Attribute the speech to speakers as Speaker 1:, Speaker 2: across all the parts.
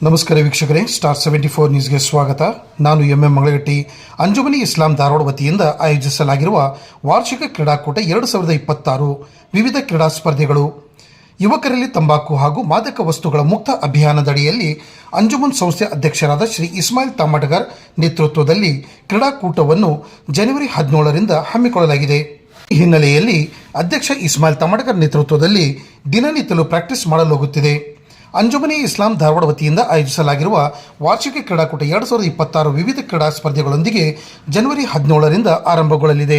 Speaker 1: ನಮಸ್ಕಾರ ವೀಕ್ಷಕರೇ, ಸ್ಟಾರ್ 74 ನ್ಯೂಸ್ಗೆ ಸ್ವಾಗತ. ನಾನು ಎಂ ಮಂಗಳಗಟ್ಟಿ. ಅಂಜುಮನಿ ಇಸ್ಲಾಂ ಧಾರವಾಡ ವತಿಯಿಂದ ಆಯೋಜಿಸಲಾಗಿರುವ ವಾರ್ಷಿಕ ಕ್ರೀಡಾಕೂಟ 2026 ವಿವಿಧ ಕ್ರೀಡಾ ಸ್ಪರ್ಧೆಗಳು, ಯುವಕರಲ್ಲಿ ತಂಬಾಕು ಹಾಗೂ ಮಾದಕ ವಸ್ತುಗಳ ಮುಕ್ತ ಅಭಿಯಾನದಡಿಯಲ್ಲಿ ಅಂಜುಮನ್ ಸಂಸ್ಥೆ ಅಧ್ಯಕ್ಷರಾದ ಶ್ರೀ ಇಸ್ಮಾಯಿಲ್ ತಾಮಟಗರ್ ನೇತೃತ್ವದಲ್ಲಿ ಕ್ರೀಡಾಕೂಟವನ್ನು ಜನವರಿ 17ರಿಂದ ಹಮ್ಮಿಕೊಳ್ಳಲಾಗಿದೆ. ಈ ಹಿನ್ನೆಲೆಯಲ್ಲಿ ಅಧ್ಯಕ್ಷ ಇಸ್ಮಾಯಿಲ್ ತಾಮಟಗರ್ ನೇತೃತ್ವದಲ್ಲಿ ದಿನನಿತ್ಯಲೂ ಪ್ರಾಕ್ಟೀಸ್ ಮಾಡಲಾಗುತ್ತಿದೆ. ಅಂಜುಮನಿ ಇಸ್ಲಾಂ ಧಾರವಾಡ ವತಿಯಿಂದ ಆಯೋಜಿಸಲಾಗಿರುವ ವಾರ್ಷಿಕ ಕ್ರೀಡಾಕೂಟ 2026 ವಿವಿಧ ಕ್ರೀಡಾ ಸ್ಪರ್ಧೆಗಳೊಂದಿಗೆ ಜನವರಿ 17ರಿಂದ ಆರಂಭಗೊಳ್ಳಲಿದೆ.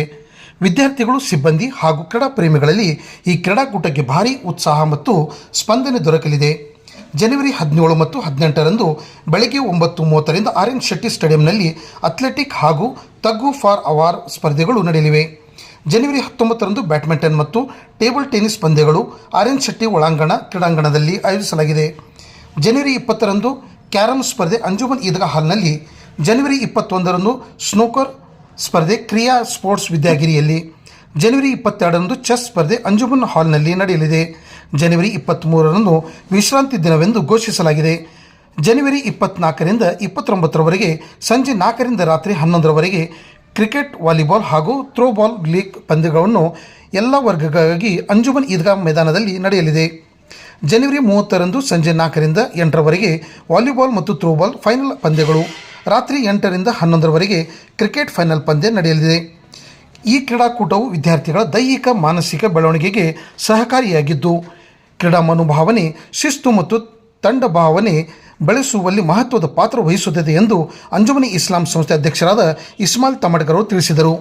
Speaker 1: ವಿದ್ಯಾರ್ಥಿಗಳು, ಸಿಬ್ಬಂದಿ ಹಾಗೂ ಕ್ರೀಡಾ ಪ್ರೇಮಿಗಳಲ್ಲಿ ಈ ಕ್ರೀಡಾಕೂಟಕ್ಕೆ ಭಾರೀ ಉತ್ಸಾಹ ಮತ್ತು ಸ್ಪಂದನೆ ದೊರಕಲಿದೆ. ಜನವರಿ 17 ಮತ್ತು 18ರಂದು ಬೆಳಗ್ಗೆ 9:30ರಿಂದ ಆರ್.ಎನ್. ಶೆಟ್ಟಿ ಸ್ಟೇಡಿಯಂನಲ್ಲಿ ಅಥ್ಲೆಟಿಕ್ ಹಾಗೂ ತಗ್ಗು ಫಾರ್ ಅವಾರ್ ಸ್ಪರ್ಧೆಗಳು ನಡೆಯಲಿವೆ. ಜನವರಿ 19ರಂದು ಬ್ಯಾಡ್ಮಿಂಟನ್ ಮತ್ತು ಟೇಬಲ್ ಟೆನ್ನಿಸ್ ಪಂದ್ಯಗಳು ಆರ್.ಎನ್. ಶೆಟ್ಟಿ ಒಳಾಂಗಣ ಕ್ರೀಡಾಂಗಣದಲ್ಲಿ ಆಯೋಜಿಸಲಾಗಿದೆ. ಜನವರಿ 20ರಂದು ಕ್ಯಾರಮ್ ಸ್ಪರ್ಧೆ ಅಂಜುಮನ್ ಈದ್ಗಾ ಹಾಲ್ನಲ್ಲಿ, ಜನವರಿ 21ರಂದು ಸ್ನೂಕರ್ ಸ್ಪರ್ಧೆ ಕ್ರಿಯಾ ಸ್ಪೋರ್ಟ್ಸ್ ವಿದ್ಯಾಗಿರಿಯಲ್ಲಿ, ಜನವರಿ 22ರಂದು ಚೆಸ್ ಸ್ಪರ್ಧೆ ಅಂಜುಮನ್ ಹಾಲ್ನಲ್ಲಿ ನಡೆಯಲಿದೆ. ಜನವರಿ 23ರಂದು ವಿಶ್ರಾಂತಿ ದಿನವೆಂದು ಘೋಷಿಸಲಾಗಿದೆ. ಜನವರಿ 24ರಿಂದ 29ರವರೆಗೆ ಸಂಜೆ 4ರಿಂದ ರಾತ್ರಿ 11ರವರೆಗೆ ಕ್ರಿಕೆಟ್, ವಾಲಿಬಾಲ್ ಹಾಗೂ ಥ್ರೋಬಾಲ್ ಲೀಗ್ ಪಂದ್ಯಗಳನ್ನು ಎಲ್ಲ ವರ್ಗಗಳಿಗಾಗಿ ಅಂಜುಮನ್ ಈದ್ಗಾ ಮೈದಾನದಲ್ಲಿ ನಡೆಯಲಿದೆ. ಜನವರಿ 30ರಂದು ಸಂಜೆ 4ರಿಂದ 8ರವರೆಗೆ ವಾಲಿಬಾಲ್ ಮತ್ತು ಥ್ರೋಬಾಲ್ ಫೈನಲ್ ಪಂದ್ಯಗಳು, ರಾತ್ರಿ 8ರಿಂದ 11ರವರೆಗೆ ಕ್ರಿಕೆಟ್ ಫೈನಲ್ ಪಂದ್ಯ ನಡೆಯಲಿದೆ. ಈ ಕ್ರೀಡಾಕೂಟವು ವಿದ್ಯಾರ್ಥಿಗಳ ದೈಹಿಕ, ಮಾನಸಿಕ ಬೆಳವಣಿಗೆಗೆ ಸಹಕಾರಿಯಾಗಿದ್ದು, ಕ್ರೀಡಾ ಮನೋಭಾವನೆ, ಶಿಸ್ತು ಮತ್ತು ತಂಡ ಭಾವನೆ ಬೆಳೆಸುವಲ್ಲಿ ಮಹತ್ವದ ಪಾತ್ರ ವಹಿಸುತ್ತದೆ ಎಂದು ಅಂಜುಮನಿ ಇಸ್ಲಾಂ ಸಂಸ್ಥೆ ಅಧ್ಯಕ್ಷರಾದ ಇಸ್ಮಾಯಿಲ್ ತಾಮಟಗರ್ ತಿಳಿಸಿದರು.